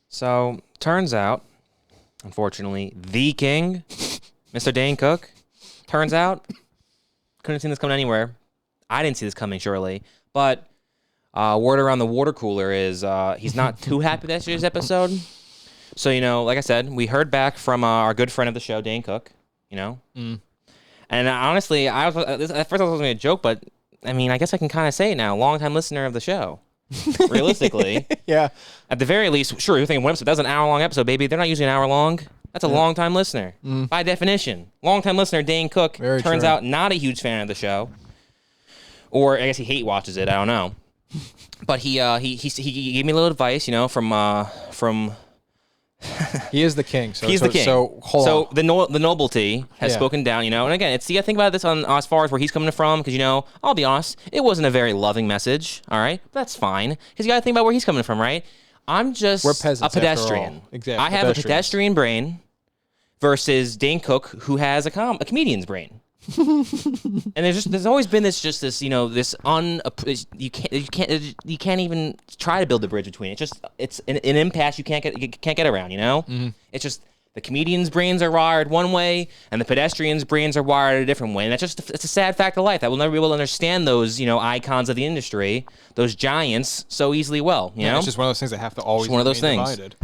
So, turns out, unfortunately, the king, Mr. Dane Cook, turns out, couldn't have seen this coming anywhere. I didn't see this coming, surely. But word around the water cooler is he's not too happy with yesterday's episode. So, like I said, we heard back from our good friend of the show, Dane Cook, And honestly, at first I was going to be a joke, but, I mean, I guess I can kind of say it now. Longtime listener of the show. Realistically. Yeah. At the very least, sure, you're thinking one episode. That's an hour-long episode, baby. They're not usually an hour long. That's a long-time listener. By definition. Long-time listener, Dane Cook, turns out not a huge fan of the show. Or I guess he hate watches it. I don't know. But he gave me a little advice, from he is the king. So, he's the king. So hold on. The nobility has spoken down, And again, I think about this on as far as where he's coming from, because I'll be honest, it wasn't a very loving message. All right, but that's fine, because you got to think about where he's coming from, right? I'm just a pedestrian. Exactly. I have a pedestrian brain versus Dane Cook, who has a comedian's brain. And there's always been this you can't even try to build a bridge between it. It's an impasse you can't get around. It's just the comedian's brains are wired one way and the pedestrian's brains are wired a different way, and it's a sad fact of life that we'll never be able to understand those icons of the industry, those giants, so easily well. It's just one of those things that have to always be divided.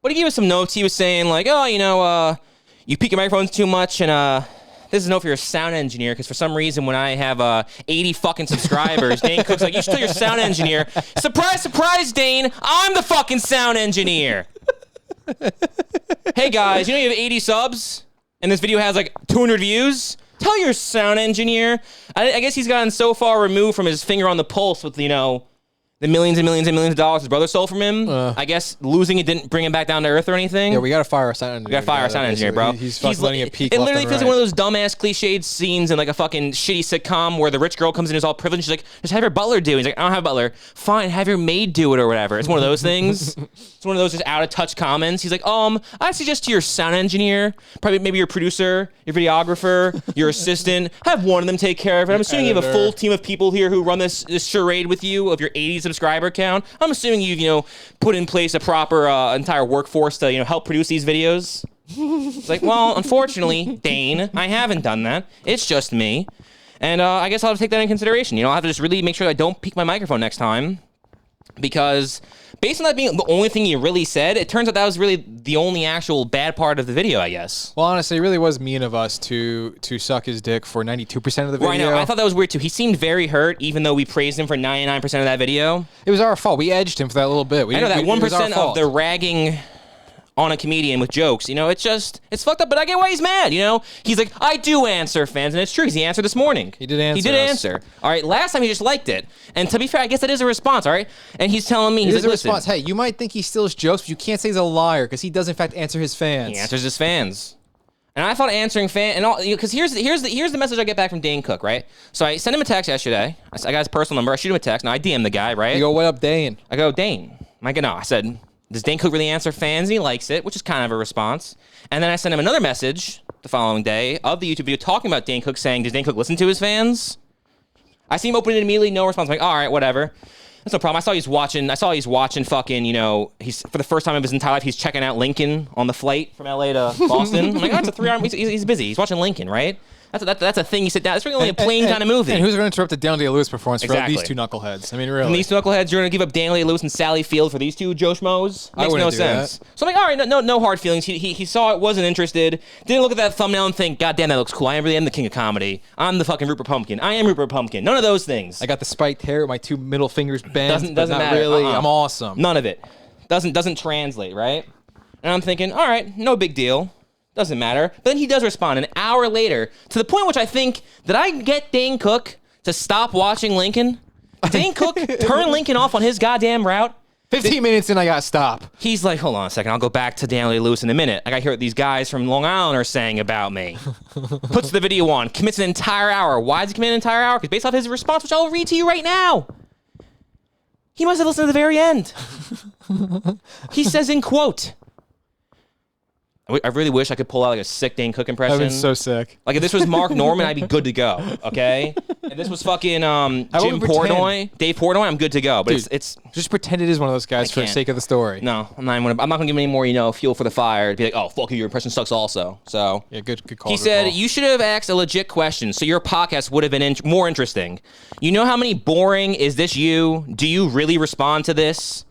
But he gave us some notes. He was saying like, you peak your microphones too much, and this is a note for your sound engineer, because for some reason when I have 80 fucking subscribers, Dane Cook's like, you should tell your sound engineer. Surprise, surprise, Dane, I'm the fucking sound engineer. Hey guys, you have 80 subs and this video has like 200 views? Tell your sound engineer. I guess he's gotten so far removed from his finger on the pulse with, the millions and millions and millions of dollars his brother stole from him. I guess losing it didn't bring him back down to earth or anything. Yeah, we gotta fire our sound engineer. We gotta fire our sound engineer, bro. He's letting it peak. It literally feels like one of those dumbass cliched scenes in like a fucking shitty sitcom where the rich girl comes in who's all privileged. She's like, just have your butler do it. He's like, I don't have a butler. Fine, have your maid do it or whatever. It's one of those things. It's one of those just out of touch comments. He's like, I suggest to your sound engineer, probably maybe your producer, your videographer, your assistant, have one of them take care of it. I'm assuming you have a full team of people here who run this charade with you of your 80 subscriber count. I'm assuming you've, put in place a proper entire workforce to, help produce these videos. It's like, well, unfortunately, Dane, I haven't done that. It's just me. And I guess I'll have to take that in consideration. I'll have to just really make sure I don't peak my microphone next time. Because based on that being the only thing you really said, it turns out that was really the only actual bad part of the video, I guess. Well, honestly, it really was mean of us to suck his dick for 92% of the video. Well, I know. I thought that was weird, too. He seemed very hurt, even though we praised him for 99% of that video. It was our fault. We edged him for that little bit. I know that 1% of the ragging on a comedian with jokes, it's fucked up, but I get why he's mad, He's like, I do answer fans, and it's true, because he answered this morning. He did answer. All right, last time he just liked it. And to be fair, I guess that is a response, all right? And he's telling me, he's like, listen. Response. Hey, you might think he steals jokes, but you can't say he's a liar, because he does, in fact, answer his fans. He answers his fans. And I thought answering and all, because here's the message I get back from Dane Cook, right? So I sent him a text yesterday. I got his personal number. I shoot him a text. Now I DM the guy, right? You go, what up, Dane? I go, Dane. I said, does Dane Cook really answer fans? And he likes it, which is kind of a response. And then I sent him another message the following day of the YouTube video talking about Dane Cook, saying, does Dane Cook listen to his fans? I see him open it immediately, no response. I'm like, all right, whatever. That's no problem. I saw he's watching fucking, he's for the first time of his entire life, he's checking out Lincoln on the flight from LA to Boston. I'm like, oh, it's a 3-hour, he's busy. He's watching Lincoln, right? That's a thing you sit down. It's really only a plane kind of movie. And who's going to interrupt the Daniel Day-Lewis performance for these two knuckleheads? I mean, really. And these two knuckleheads, you're going to give up Daniel Day-Lewis and Sally Field for these two Joe Schmoes? Makes no sense. So I'm like, all right, no hard feelings. He saw it, wasn't interested, didn't look at that thumbnail and think, God damn, that looks cool. I really am the king of comedy. I'm the fucking Rupert Pumpkin. I am Rupert Pumpkin. None of those things. I got the spiked hair with my two middle fingers bent. Doesn't matter. Really. I'm awesome. None of it. Doesn't translate, right? And I'm thinking, all right, no big deal. Doesn't matter. But then he does respond an hour later to the point which I think, did I get Dane Cook to stop watching Lincoln? Did Dane Cook turn Lincoln off on his goddamn route? 15 minutes in, I got to stop. He's like, hold on a second. I'll go back to Daniel Day-Lewis in a minute. I got to hear what these guys from Long Island are saying about me. Puts the video on. Commits an entire hour. Why does he commit an entire hour? Because based off his response, which I'll read to you right now, he must have listened to the very end. He says in quote, I really wish I could pull out like a sick Dane Cook impression. That'd been so sick. Like if this was Mark Norman, I'd be good to go. Okay. If this was fucking Jim Portnoy, Dave Portnoy, I'm good to go. But Dude, it's just pretend it is one of those guys for the sake of the story. No, I'm not gonna give him any more fuel for the fire to be like, oh fuck you, your impression sucks also. So yeah, good call. He said you should have asked a legit question, so your podcast would have been more interesting. You know how many boring is this you? Do you really respond to this?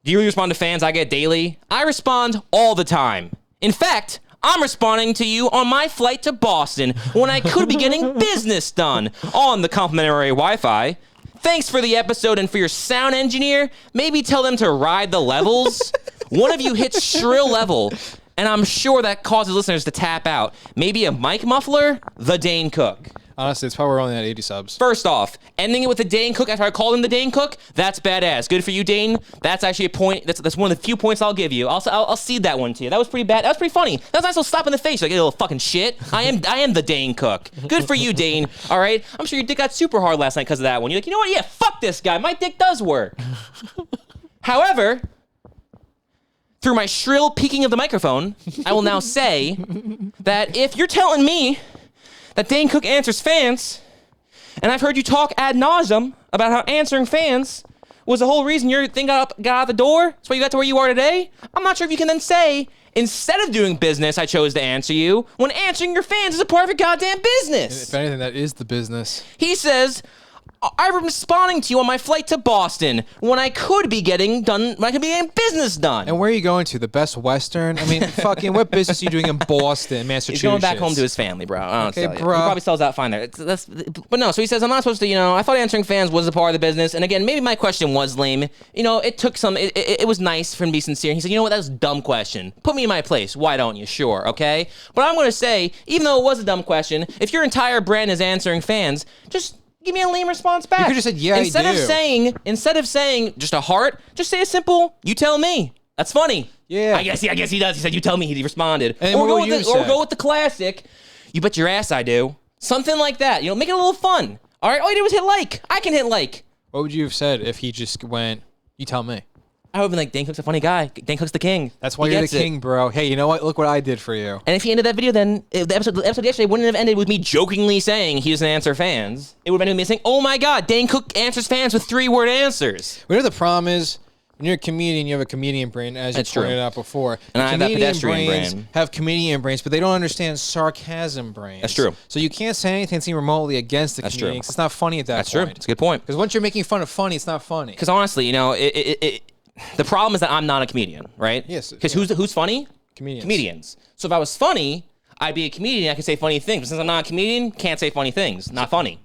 Do you really respond to fans I get daily? I respond all the time. In fact, I'm responding to you on my flight to Boston when I could be getting business done on the complimentary Wi-Fi. Thanks for the episode and for your sound engineer. Maybe tell them to ride the levels. One of you hits shrill level, and I'm sure that causes listeners to tap out. Maybe a mic muffler? The Dane Cook. Honestly, it's probably we're only at 80 subs. First off, ending it with the Dane Cook after I called him the Dane Cook, that's badass. Good for you, Dane. That's actually a point. That's one of the few points I'll give you. I'll cede that one to you. That was pretty bad. That was pretty funny. That was a nice little slap in the face. Like, you little fucking shit. I am the Dane Cook. Good for you, Dane. All right? I'm sure your dick got super hard last night because of that one. You're like, you know what? Yeah, fuck this guy. My dick does work. However, through my shrill peaking of the microphone, I will now say that if you're telling me that Dane Cook answers fans, and I've heard you talk ad nauseum about how answering fans was the whole reason your thing got out the door, that's why you got to where you are today, I'm not sure if you can then say, instead of doing business, I chose to answer you, when answering your fans is a part of your goddamn business. If anything, that is the business. He says, I'm responding to you on my flight to Boston when I could be getting business done. And where are you going to? The Best Western? I mean, fucking, what business are you doing in Boston, Massachusetts? He's going back home to his family, bro. I don't okay, tell you. bro. He probably sells out fine there. But no, so he says, I'm not supposed to, I thought answering fans was a part of the business. And again, maybe my question was lame. It took it was nice for him to be sincere. He said, you know what, that was a dumb question. Put me in my place. Why don't you? Sure, okay? But I'm going to say, even though it was a dumb question, if your entire brand is answering fans, just give me a lame response back. You could just said, yeah, instead of saying just a heart, just say a simple, you tell me. That's funny. Yeah. I guess he does. He said, you tell me. He responded. And or go with the classic, you bet your ass I do. Something like that. Make it a little fun. All right. All you did was hit like. I can hit like. What would you have said if he just went, you tell me? I would have been like, Dane Cook's a funny guy. Dane Cook's the king. That's why you're the king, bro. Hey, you know what? Look what I did for you. And if he ended that video, then the episode yesterday wouldn't have ended with me jokingly saying he doesn't answer fans. It would have ended with me saying, oh my God, Dane Cook answers fans with 3-word answers. You know the problem is? When you're a comedian, you have a comedian brain, as you pointed out before. And I have that pedestrian brain. Have comedian brains, but they don't understand sarcasm brains. That's true. So you can't say anything that's even remotely against the comedian. It's not funny at that point. That's true. It's a good point. Because once you're making fun of funny, it's not funny. Because honestly, the problem is that I'm not a comedian, right? Yes. Because who's funny? Comedians. So if I was funny, I'd be a comedian. I could say funny things. But since I'm not a comedian, can't say funny things. Not funny.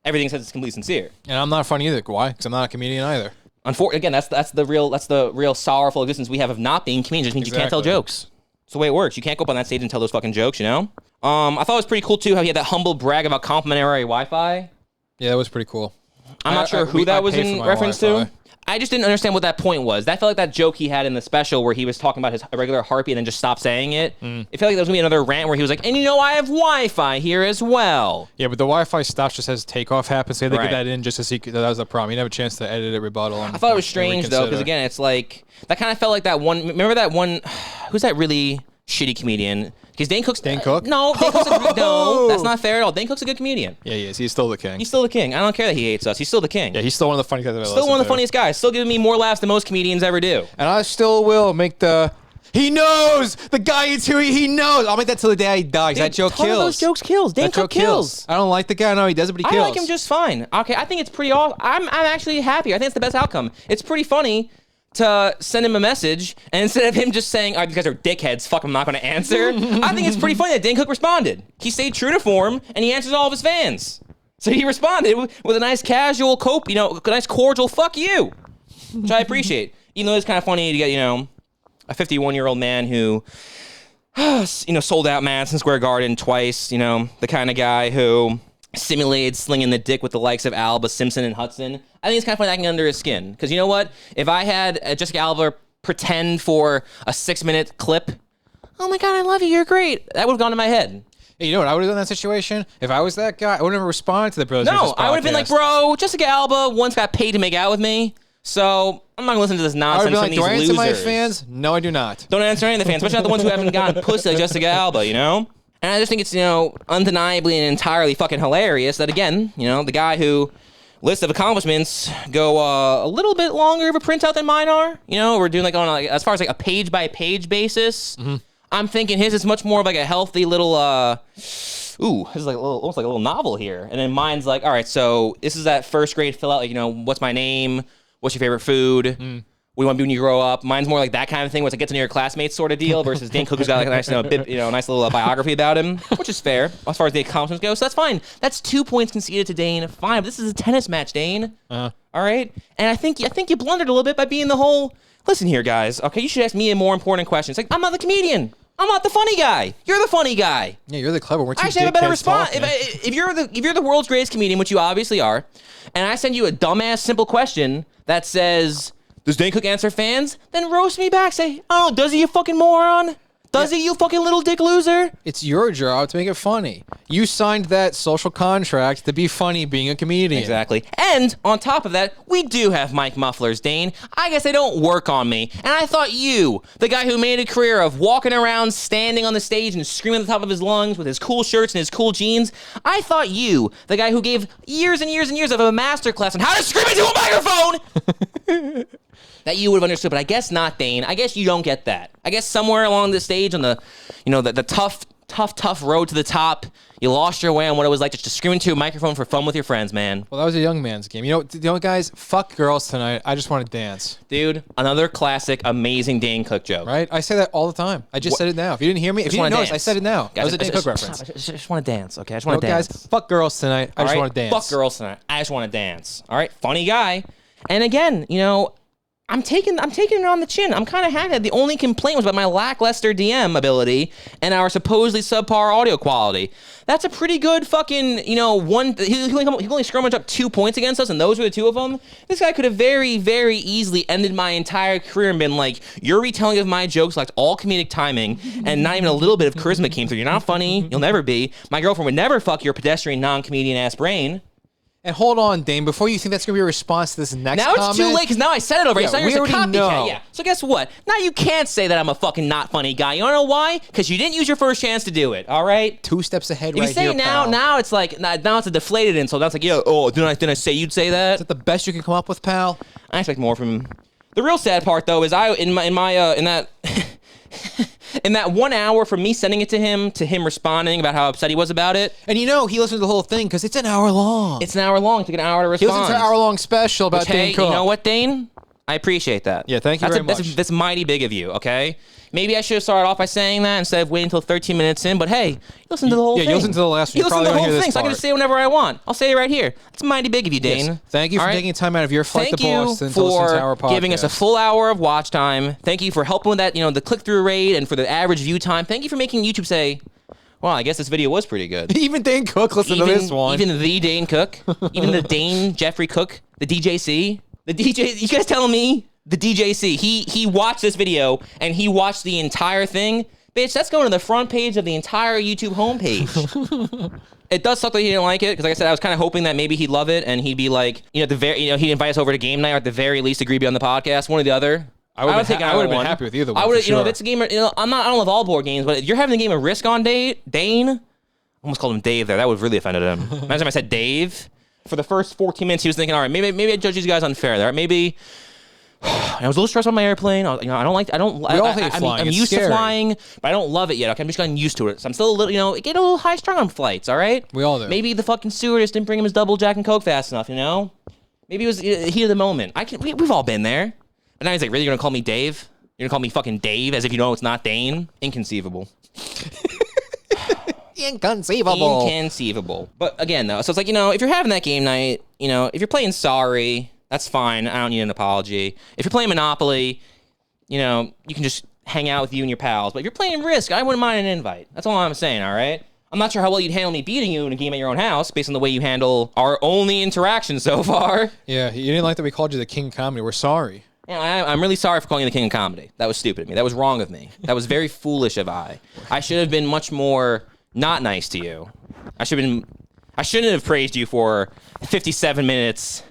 Everything says it's completely sincere. And I'm not funny either. Why? Because I'm not a comedian either. Again, that's the real sorrowful existence we have of not being comedians. It just means you can't tell jokes. It's the way it works. You can't go up on that stage and tell those fucking jokes. I thought it was pretty cool too how he had that humble brag about complimentary Wi-Fi. Yeah, that was pretty cool. I'm not sure who that was in reference to. I just didn't understand what that point was. That felt like that joke he had in the special where he was talking about his regular heartbeat and then just stopped saying it. It felt like there was going to be another rant where he was like, and I have Wi-Fi here as well. Yeah, but the Wi-Fi stops just as takeoff happens. So they get that in just to see that was the problem. You didn't have a chance to edit it, rebuttal. I thought it was strange, though, because, again, it's like, that kind of felt like that one, remember that one, who's that really shitty comedian? Because Dane Cook's... Dane Cook? No, no, that's not fair at all. Dane Cook's a good comedian. Yeah, he is. He's still the king. He's still the king. I don't care that he hates us. He's still the king. Yeah, he's still one of the funniest guys I've ever Still one of the funniest guys. Still giving me more laughs than most comedians ever do. And I still will make the... He knows! The guy is who he knows! I'll make that till the day I die, because that joke kills. Of those jokes kills. Dane Cook kills. I don't like the guy. No, he does it, but he kills. I like him just fine. Okay, I think it's pretty awesome. I'm actually happy. I think it's the best outcome. It's pretty funny to send him a message, and instead of him just saying, you guys are dickheads, fuck, I'm not going to answer, I think it's pretty funny that Dane Cook responded. He stayed true to form, and he answers all of his fans. So he responded with a nice casual a nice cordial fuck you, which I appreciate. Even though it's kind of funny to get, a 51-year-old man who, sold out Madison Square Garden twice, the kind of guy who simulated slinging the dick with the likes of Alba, Simpson, and Hudson. I think it's kind of funny that I can get under his skin. Because you know what? If I had Jessica Alba pretend for a 6-minute clip, oh my God, I love you, you're great, that would have gone to my head. Hey, you know what I would have done in that situation? If I was that guy, I wouldn't have responded to the Brothers. No, I would have been like, bro, Jessica Alba once got paid to make out with me. So I'm not gonna listen to this I nonsense would be from like, these do I answer losers. my fans? No, I do not. Don't answer any of the fans, especially not the ones who haven't gotten pussy like Jessica Alba, you know? And I just think it's, undeniably and entirely fucking hilarious that, again, the guy who list of accomplishments go a little bit longer of a printout than mine are. We're doing as far as like a page by page basis. Mm-hmm. I'm thinking his is much more of like a healthy little, this is like almost like a little novel here. And then mine's like, all right, so this is that first grade fill out, like, what's my name? What's your favorite food? What do you want to be when you grow up? Mine's more like that kind of thing, where it's like get to know your classmates sort of deal, versus Dane Cook, who's got like a nice, nice little biography about him, which is fair as far as the accomplishments go. So that's fine. That's 2 points conceded to Dane. Fine, but this is a tennis match, Dane. All right, and I think you blundered a little bit by being the whole. Listen here, guys. Okay, you should ask me a more important question. It's like, I'm not the comedian. I'm not the funny guy. You're the funny guy. Yeah, you're the clever one. I actually have a better response. If you're the world's greatest comedian, which you obviously are, and I send you a dumbass simple question that says, does Dane Cook answer fans? Then roast me back. Say, oh, does he, you fucking moron? Does he, you fucking little dick loser? It's your job to make it funny. You signed that social contract to be funny being a comedian. Exactly. And on top of that, we do have mic mufflers, Dane. I guess they don't work on me. And I thought you, the guy who made a career of walking around, standing on the stage and screaming at the top of his lungs with his cool shirts and his cool jeans, I thought you, the guy who gave years and years and years of a masterclass on how to scream into a microphone, that you would have understood, but I guess not, Dane. I guess you don't get that. I guess somewhere along the stage on the, the tough road to the top, you lost your way on what it was like just to scream into a microphone for fun with your friends, man. Well, that was a young man's game. Guys, fuck girls tonight. I just want to dance. Dude, another classic, amazing Dane Cook joke. Right? I say that all the time. I just said it now. If you didn't hear me, if you didn't notice, I said it now. Guys, that was a Dane Cook reference. I just want to dance, okay? I just want to dance. Guys, fuck girls tonight. I just want to dance. Fuck girls tonight. I just want to dance. All right? Funny guy. And again, I'm taking it on the chin. I'm kind of happy that the only complaint was about my lackluster DM ability and our supposedly subpar audio quality. That's a pretty good fucking, he only scrummaged up 2 points against us, and those were the two of them. This guy could have very, very easily ended my entire career and been like, your retelling of my jokes lacked all comedic timing, and not even a little bit of charisma came through. You're not funny. You'll never be. My girlfriend would never fuck your pedestrian, non-comedian ass brain. And hold on, Dane, before you think that's going to be a response to this next comment. Now it's too late, because now I said it already. Yeah, so we you're already a copycat. know. Yeah. So guess what? Now you can't say that I'm a fucking not funny guy. You wanna know why? Because you didn't use your first chance to do it, all right? 2 steps ahead if right you say here, it now, pal. now it's like, now it's a deflated insult. Now it's like, didn't I say you'd say that? Is that the best you can come up with, pal? I expect more from him. The real sad part, though, is in that... in that 1 hour from me sending it to him responding about how upset he was about it. And he listened to the whole thing because it's an hour long. It's an hour long. It took an hour to He respond. listened to an hour-long special about Dane Cook. You know what, Dane? I appreciate that. Yeah, thank you very much. That's mighty big of you, okay? Maybe I should have started off by saying that instead of waiting until 13 minutes in, but hey, listen to the whole thing. Yeah, you listen to the last one. You listen to the whole thing, so I part. can just say whatever I want. I'll say it right here. It's mighty big of you, Dane. Yes. Thank you for taking time out of your flight to Boston to listen to our podcast. Thank you for giving us a full hour of watch time. Thank you for helping with that, the click-through rate and for the average view time. Thank you for making YouTube say, well, I guess this video was pretty good. Even Dane Cook listened to this one. Even the Dane Cook. Even the Dane Jeffrey Cook. The DJC. The DJ, you guys telling me? The DJC, he watched this video and he watched the entire thing. Bitch, that's going to the front page of the entire YouTube homepage. It does suck that he didn't like it, because like I said, I was kind of hoping that maybe he'd love it and he'd be like, he'd invite us over to game night, or at the very least agree to be on the podcast, one or the other. I would have been happy with either one. I would, sure. if it's a game, I don't love all board games, but if you're having a game of Risk on Dane, I almost called him Dave there. That would have really offended him. Imagine if I said Dave. For the first 14 minutes, he was thinking, all right, maybe I judge these guys unfair there. Maybe. I was a little stressed on my airplane. I'm used to flying, but I don't love it yet. Okay, I'm just getting used to it. So I'm still a little, get a little high strung on flights, all right? We all do. Maybe the fucking stewardess didn't bring him his double Jack and Coke fast enough, Maybe it was the heat of the moment. We've all been there. But now he's like, really, you're gonna call me Dave? You're gonna call me fucking Dave as if you know it's not Dane? Inconceivable. Inconceivable. But again, though, so it's like, if you're having that game night, if you're playing Sorry, that's fine. I don't need an apology. If you're playing Monopoly, you can just hang out with you and your pals. But if you're playing Risk, I wouldn't mind an invite. That's all I'm saying, all right? I'm not sure how well you'd handle me beating you in a game at your own house based on the way you handle our only interaction so far. Yeah, you didn't like that we called you the King of Comedy. We're sorry. Yeah, I'm really sorry for calling you the King of Comedy. That was stupid of me. That was wrong of me. That was very foolish of I should have been much more not nice to you. I should have I shouldn't have praised you for 57 minutes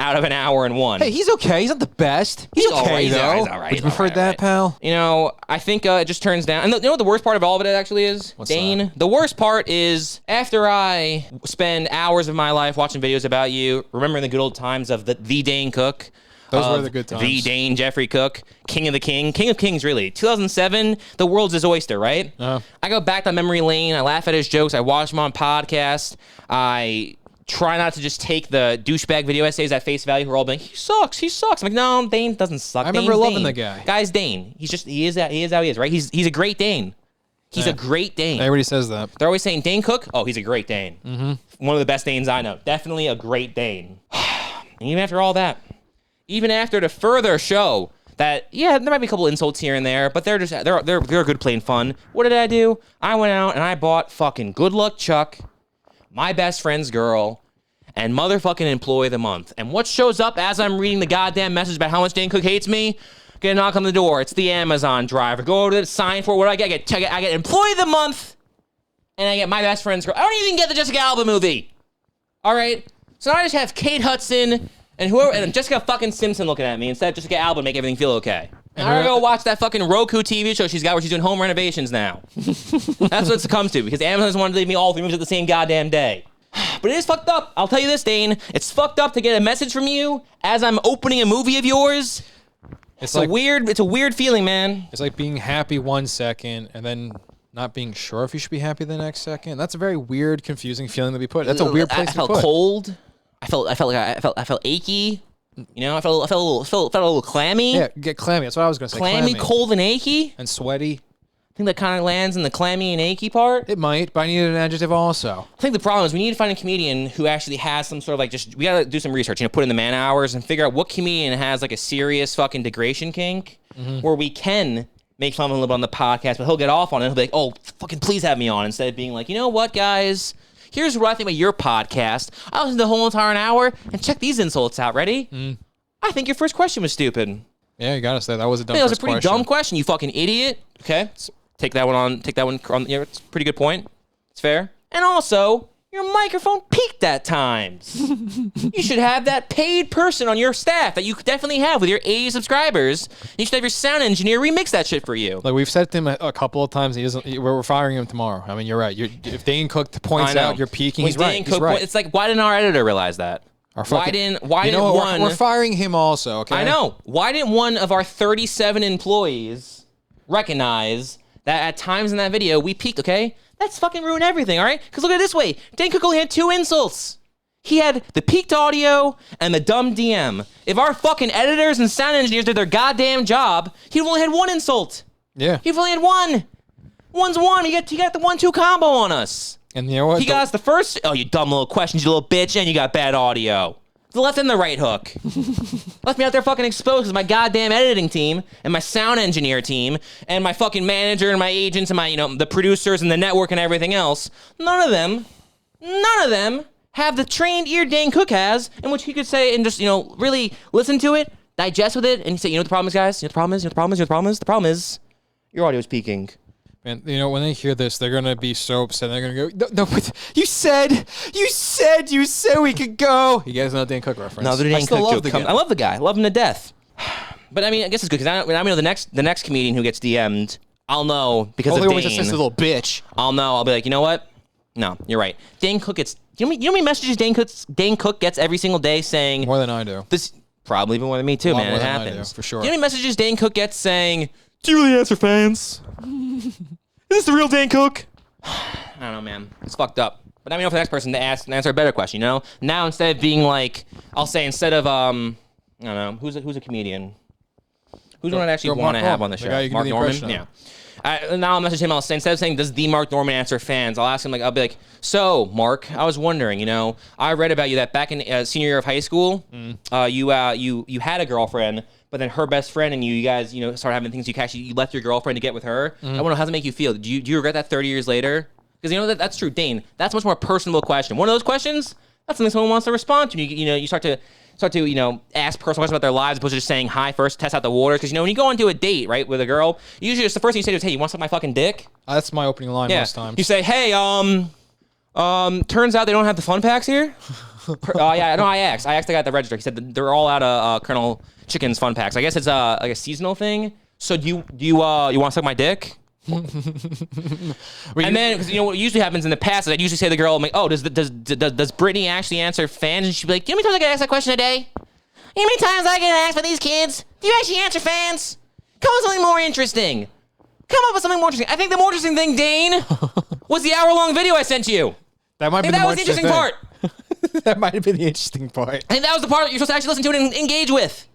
out of an hour and one. Hey, he's okay. He's not the best. He's okay, all right, though. He's all right. Would you prefer that, pal? You know, I think it just turns down. And you know what the worst part of all of it actually is? What's Dane? that? The worst part is after I spend hours of my life watching videos about you, remembering the good old times of the Dane Cook. Those were the good times. The Dane Jeffrey Cook, King of Kings, really. 2007, the world's his oyster, right? I go back down memory lane. I laugh at his jokes. I watch him on podcasts. I try not to just take the douchebag video essays at face value who are all being, he sucks. I'm like, no, Dane doesn't suck. I remember Dane's loving Dane. the guy. Guy's Dane. He is how he is, right? He's a great Dane. He's a great Dane. Everybody says that. They're always saying, Dane Cook? Oh, he's a great Dane. One of the best Danes I know. Definitely a great Dane. And even after all that, even after to further show that, yeah, there might be a couple insults here and there, but they're good plain fun. What did I do? I went out and I bought fucking Good Luck Chuck, my best friend's girl, and motherfucking Employee of the Month. And what shows up as I'm reading the goddamn message about how much Dane Cook hates me? Get a knock on the door. It's the Amazon driver. Go to the sign for what I get. I get Employee of the Month, and I get my best friend's girl. I don't even get the Jessica Alba movie. All right? So I just have Kate Hudson and Jessica fucking Simpson looking at me instead of Jessica Alba make everything feel okay. And I'm gonna go watch that fucking Roku TV show she's got where she's doing home renovations now. That's what it comes to, because Amazon doesn't want to leave me all 3 movies at the same goddamn day. But it is fucked up. I'll tell you this, Dane. It's fucked up to get a message from you as I'm opening a movie of yours. It's a weird feeling, man. It's like being happy 1 second and then not being sure if you should be happy the next second. That's a very weird, confusing feeling to be put. That's a weird place to put. I felt cold. I felt achy. You know, I felt a little clammy. Yeah, get clammy. That's what I was gonna say. Clammy, cold, and achy. And sweaty. I think that kind of lands in the clammy and achy part. It might, but I needed an adjective also. I think the problem is we need to find a comedian who actually has some sort of we gotta do some research, put in the man hours and figure out what comedian has like a serious fucking degradation kink where we can make fun of him a little bit on the podcast, but he'll get off on it and he'll be like, oh, fucking please have me on, instead of being like, you know what, guys? Here's what I think about your podcast. I listened to the whole entire hour and check these insults out. Ready? I think your first question was stupid. Yeah, you gotta say that was a dumb question. That was a pretty dumb question, you fucking idiot. Okay, take that one on. Yeah, it's a pretty good point. It's fair. And also, your microphone peaked at times. You should have that paid person on your staff that you definitely have with your 80 subscribers. You should have your sound engineer remix that shit for you. Like we've said to him a couple of times, we're firing him tomorrow. I mean, you're right. If Dane Cook points out you're peaking, he's right. He's right. It's like, why didn't our editor realize that? Why didn't one? We're firing him also. Okay. I know. Why didn't one of our 37 employees recognize that at times in that video we peaked? Okay. That's fucking ruined everything, all right? Because look at it this way. Dane Cook only had 2 insults. He had the peaked audio and the dumb DM. If our fucking editors and sound engineers did their goddamn job, he'd only had 1 insult. Yeah. He'd only had 1. One's 1. He got the 1-2 combo on us. And you know what? He got us the first, oh, you dumb little questions, you little bitch, and you got bad audio. The left and the right hook. Left me out there fucking exposed because my goddamn editing team and my sound engineer team and my fucking manager and my agents and my, the producers and the network and everything else, none of them have the trained ear Dane Cook has, in which he could say and just, really listen to it, digest with it, and say, what the problem is, guys? The problem is your audio is peaking. And when they hear this, they're gonna be so upset. They're gonna go, no, but you said we could go. You guys know Dane Cook reference? No, the Dane Cook joke. I love the guy. I love him to death. But I mean, I guess it's good because when I know the next comedian who gets DM'd, I'll know because of Dane. Just this little bitch. I'll know. I'll be like, you know what? No, you're right. Dane Cook gets. You know how many messages Dane Cook gets every single day saying more than I do. This probably even more than me too, man. It happens for sure. You know how many messages Dane Cook gets saying, "Do you really answer fans? Is this the real Dane Cook?" I don't know, man. It's fucked up. But I mean, for the next person to answer a better question, Now instead of being like, I'll say instead of I don't know, who's a comedian? Who's one I actually want to have on the show? Mark Norman. Yeah. Now I'll message him. I'll say, instead of saying, "Does the Mark Norman answer fans?" I'll ask him I'll be like, "So Mark, I was wondering, I read about you that back in senior year of high school, you had a girlfriend." But then her best friend and you guys, started having things. You left your girlfriend to get with her. I want to know, how does it make you feel? Do you regret that 30 years later? Because that's true, Dane. That's a much more personable question. One of those questions, that's something someone wants to respond to. You start to ask personal questions about their lives, opposed to just saying hi first, test out the water. Because when you go onto a date, right, with a girl, usually just the first thing you say is, "Hey, you want to suck my fucking dick?" That's my opening line most times. You say, "Hey, Turns out they don't have the fun packs here. Yeah, no, I asked. I got the register. He said that they're all out of Colonel Chicken's fun packs. I guess it's like a seasonal thing. So do you want to suck my dick? And then, because what usually happens in the past is I'd usually say to the girl, I'm like, oh, does Brittany actually answer fans? And she'd be like, do you know how many times I get asked that question a day? You know how many times I get asked by these kids? Do you actually answer fans? Come up with something more interesting. Come up with something more interesting. I think the more interesting thing, Dane, was the hour-long video I sent you. That might be that was the interesting part. That might have been the interesting part. I think that was the part you're supposed to actually listen to and engage with.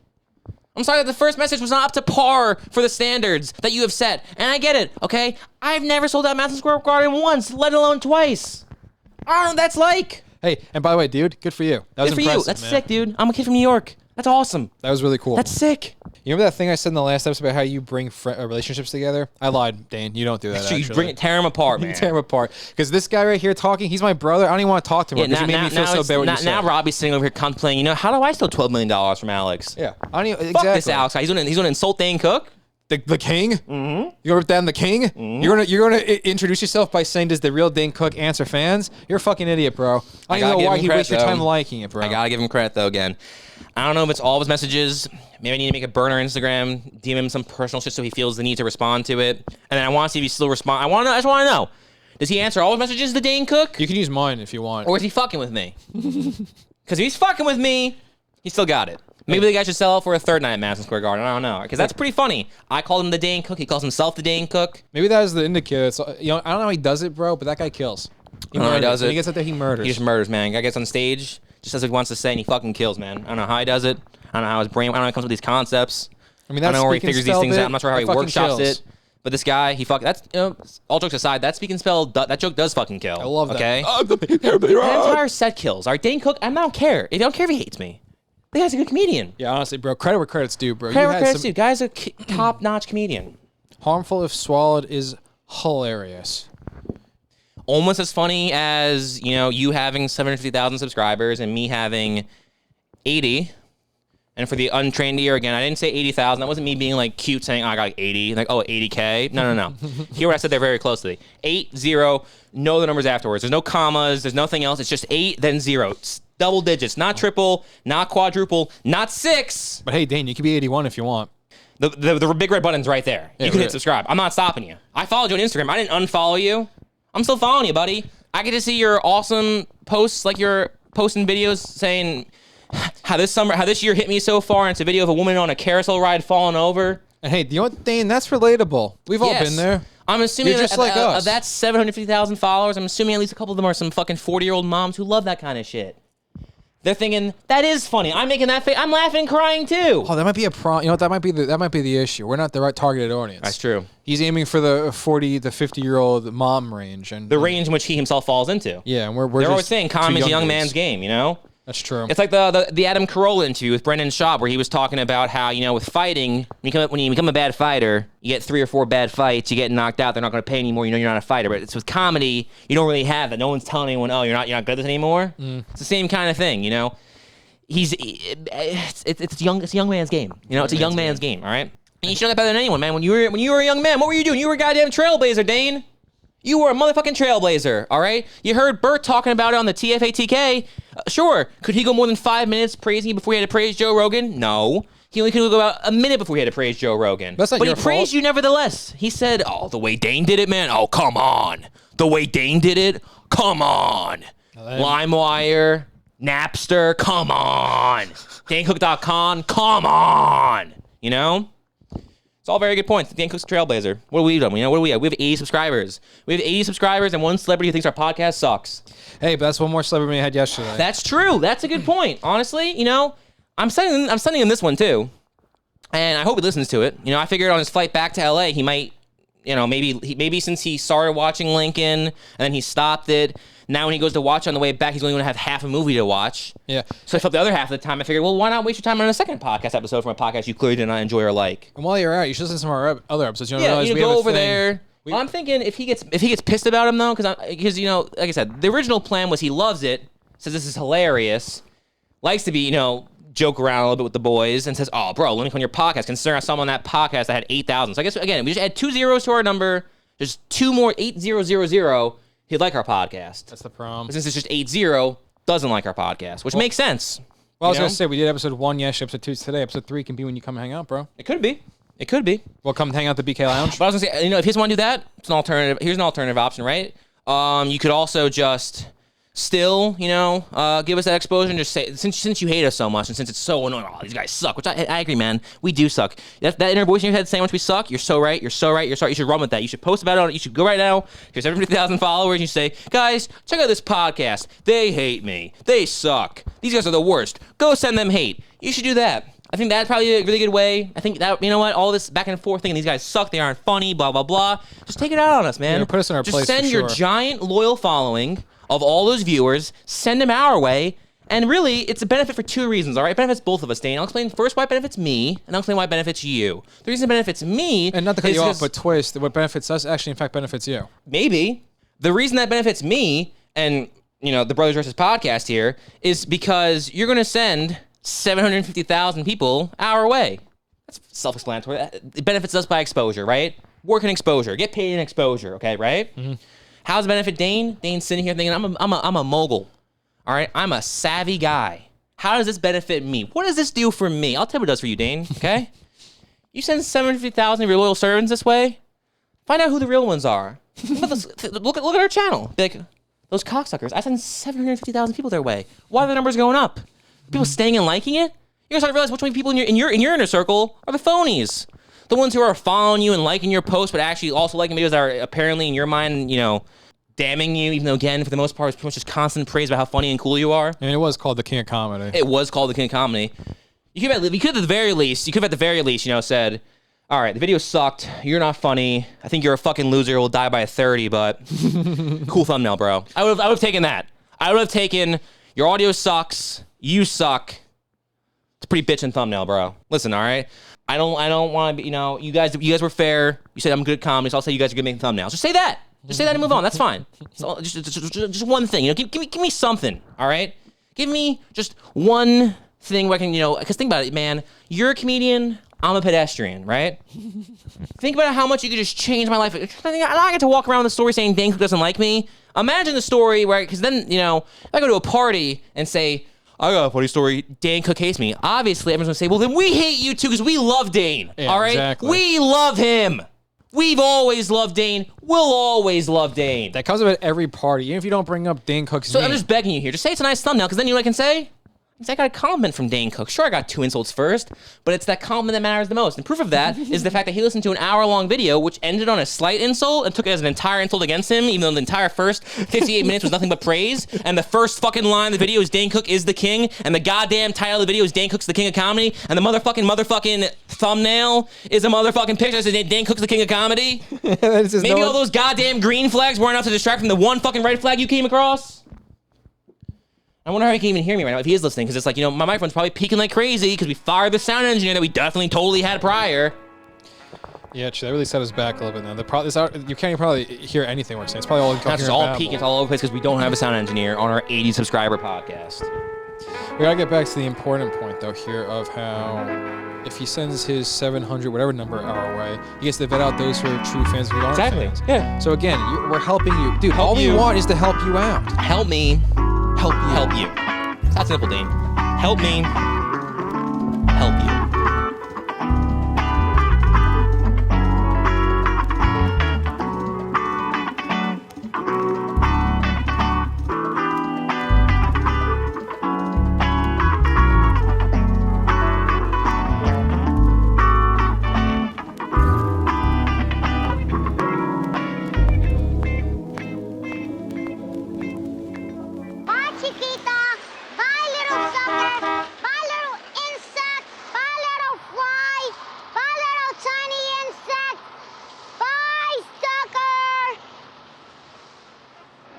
I'm sorry that the first message was not up to par for the standards that you have set. And I get it, okay? I've never sold out Madison Square Garden once, let alone twice. I don't know what that's like. Hey, and by the way, dude, good for you. That was impressive, That's man. sick, dude. I'm a kid from New York. That's awesome. That was really cool. That's sick. You remember that thing I said in the last episode about how you bring relationships together? I lied, Dane. You don't do that, You tear them apart, man. You tear them apart. Because this guy right here talking, he's my brother. I don't even want to talk to him because he made me feel so bad what you said. Now Robbie's sitting over here contemplating, how do I steal $12 million from Alex? Yeah. I don't even, Fuck exactly. this Alex guy. He's going to insult Dane Cook. The king? Mm-hmm. You're gonna rip down the king? Mm-hmm. You're gonna introduce yourself by saying, "Does the real Dane Cook answer fans?" You're a fucking idiot, bro. I don't even know why he wastes your time liking it, bro. I gotta give him credit though. Again, I don't know if it's all of his messages. Maybe I need to make a burner Instagram, DM him some personal shit so he feels the need to respond to it, and then I want to see if he still responds. I just want to know: does he answer all his messages to Dane Cook? You can use mine if you want. Or is he fucking with me? Because if he's fucking with me, he still got it. Maybe the guy should sell it for a third night at Madison Square Garden. I don't know. Because that's pretty funny. I called him the Dane Cook. He calls himself the Dane Cook. Maybe that is the indicator. It's, I don't know how he does it, bro, but that guy kills. He does it. When he gets out there, he murders. He just murders, man. Guy gets on stage, just says what he wants to say, and he fucking kills, man. I don't know how he does it. I don't know how his brain, I don't know how he comes up with these concepts. I don't know where he figures these things out. I'm not sure how he workshops it. But this guy, all jokes aside, that speak and spell, that joke does fucking kill. I love that. Okay? That entire set kills. All right, Dane Cook, I don't care. I don't care if he hates me. The guy's a good comedian. Yeah, honestly, bro. Credit where credit's due, bro. Credit where credit's due. Guy's a top-notch comedian. Harmful if swallowed is hilarious. Almost as funny as, you having 750,000 subscribers and me having 80. And for the untrained ear, again, I didn't say 80,000. That wasn't me being like cute saying, oh, I got like 80. Like, oh, 80K. No. Hear what I said there very closely. 80, know the numbers afterwards. There's no commas. There's nothing else. It's just 8, then 0. It's double digits, not triple, not quadruple, not 6. But hey, Dane, you can be 81 if you want. The big red button's right there. Yeah, you can hit subscribe. I'm not stopping you. I followed you on Instagram. I didn't unfollow you. I'm still following you, buddy. I get to see your awesome posts, like you're posting videos saying how this year hit me so far, and it's a video of a woman on a carousel ride falling over. And hey, you know what, Dane? That's relatable. We've all been there. I'm assuming You're just like us. Of that's 750,000 followers. I'm assuming at least a couple of them are some fucking 40-year-old moms who love that kind of shit. They're thinking, that is funny. I'm making that face. I'm laughing and crying too. Oh, that might be a problem. You know what? That might be the issue. We're not the right targeted audience. That's true. He's aiming for the 40 to 50-year-old mom range, and the range in which he himself falls into. Yeah, and we're They're just always saying comedy's a young man's game, That's true. It's like the Adam Carolla interview with Brendan Schaub, where he was talking about how, with fighting, when you become a bad fighter, you get 3 or 4 bad fights, you get knocked out, they're not going to pay anymore, you're not a fighter. But it's with comedy, you don't really have that. No one's telling anyone, oh, you're not good at this anymore. It's the same kind of thing, It's a young man's game. It's a young man's game, all right? And you should know that better than anyone, man. When you were a young man, what were you doing? You were a goddamn trailblazer, Dane. You were a motherfucking trailblazer, all right? You heard Bert talking about it on the TFATK. Sure, could he go more than 5 minutes praising you before he had to praise Joe Rogan? No. He only could go about a minute before he had to praise Joe Rogan. That's not but your he praised fault. you nevertheless. He said, oh, the way Dane did it, man? Oh, come on. The way Dane did it? Come on. LimeWire, Napster, come on. DaneCook.com, come on. It's all very good points. Dane Cook's trailblazer. What have we done? What do we have? We have 80 subscribers. We have 80 subscribers and one celebrity who thinks our podcast sucks. Hey, but that's one more celebrity we had yesterday. That's true. That's a good point. Honestly, I'm sending him this one too, and I hope he listens to it. I figured on his flight back to LA, he might, maybe since he started watching Lincoln and then he stopped it. Now when he goes to watch on the way back, he's only going to have half a movie to watch. Yeah. So I felt the other half of the time, I figured, well, why not waste your time on a second podcast episode from a podcast you clearly did not enjoy or like? And while you're out, you should listen to our other episodes. You go over there. Well, I'm thinking if he gets pissed about him though, because like I said, the original plan was he loves it, says this is hilarious, likes to be joke around a little bit with the boys, and says, oh, bro, let me on your podcast. Considering I saw him on that podcast that had 8,000. So I guess again, we just add 2 zeros to our number. There's 2 more 8000. he'd like our podcast. That's the problem. But since it's just 8-0, doesn't like our podcast, which makes sense. Well, I was going to say, we did episode 1 yesterday, episode 2 today. Episode 3 can be when you come hang out, bro. It could be. It could be. Well, come hang out at the BK Lounge. But I was going to say, if he doesn't want to do that, it's an alternative. Here's an alternative option, right? You could also just still, give us that exposure and just say, since you hate us so much and since it's so annoying, these guys suck, which I agree, man. We do suck. That inner voice in your head saying how much we suck, you're so right, you're sorry. You should run with that. You should post about it. You should go right now to your 750,000 followers and you say, guys, check out this podcast. They hate me. They suck. These guys are the worst. Go send them hate. You should do that. I think that's probably a really good way. I think that, all this back and forth thing, these guys suck, they aren't funny, blah, blah, blah. Just take it out on us, man. Yeah, put us in our place. Just send your giant loyal following of all those viewers, send them our way, and really, it's a benefit for 2 reasons, all right? It benefits both of us, Dane. I'll explain first why it benefits me, and I'll explain why it benefits you. The reason it benefits me and not to cut you off, but twist, what benefits us actually, in fact, benefits you. Maybe. The reason that benefits me, and, the Brothers Versus podcast here, is because you're going to send 750,000 people our way. That's self-explanatory. It benefits us by exposure, right? Work in exposure. Get paid in exposure, okay, right? Mm-hmm. How does it benefit Dane? Dane's sitting here thinking, I'm a mogul. All right? I'm a savvy guy. How does this benefit me? What does this do for me? I'll tell you what it does for you, Dane, okay? You send 750,000 of your loyal servants this way, find out who the real ones are. Look at our channel. Be like, those cocksuckers, I send 750,000 people their way. Why are the numbers going up? People staying and liking it? You're gonna start to realize which one people in your inner circle are the phonies. The ones who are following you and liking your posts, but actually also liking videos that are apparently in your mind, damning you, even though, again, for the most part, it's pretty much just constant praise about how funny and cool you are. And it was called the King of Comedy. It was called the King of Comedy. You could at the very least, said, all right, the video sucked. You're not funny. I think you're a fucking loser who will die by 30, but cool thumbnail, bro. I would have taken that. I would have taken, your audio sucks. You suck. It's a pretty bitchin' thumbnail, bro. Listen, all right? I don't want to be, you guys were fair. You said I'm good at comedy, so I'll say you guys are good at making thumbnails. Just say that. Just say that and move on. That's fine. So just one thing. Give me something, all right? Give me just one thing where I can, because think about it, man. You're a comedian. I'm a pedestrian, right? Think about how much you could just change my life. I get to walk around with the story saying Dane Cook doesn't like me. Imagine the story where, because then, if I go to a party and say, I got a funny story, Dane Cook hates me. Obviously, everyone's going to say, well, then we hate you too because we love Dane, all right? Exactly. We love him. We've always loved Dane. We'll always love Dane. That comes up at every party, even if you don't bring up Dane Cook's name. I'm just begging you here. Just say it's a nice thumbnail, because then you know what I can say? I got a compliment from Dane Cook. Sure, I got 2 insults first, but it's that compliment that matters the most. And proof of that is the fact that he listened to an hour-long video, which ended on a slight insult and took it as an entire insult against him, even though the entire first 58 minutes was nothing but praise. And the first fucking line of the video is Dane Cook is the king, and the goddamn title of the video is Dane Cook's the king of comedy, and the motherfucking thumbnail is a motherfucking picture that says Dane Cook's the king of comedy. Maybe all those goddamn green flags weren't enough to distract from the one fucking red flag you came across. I wonder how he can even hear me right now if he is listening, because it's like, my microphone's probably peaking like crazy because we fired the sound engineer that we definitely totally had prior. Yeah, that really set us back a little bit now. You can't even probably hear anything we're saying. It's probably all incoherent. It's all peaking. It's all over the place because we don't have a sound engineer on our 80 subscriber podcast. We gotta get back to the important point, though, here of how if he sends his 700 whatever number our way, he gets to vet out those who are true fans who aren't fans. Yeah. So again, we're helping you, dude. All we want is to help you out. Help me. Help you. It's that simple, Dane. Help me.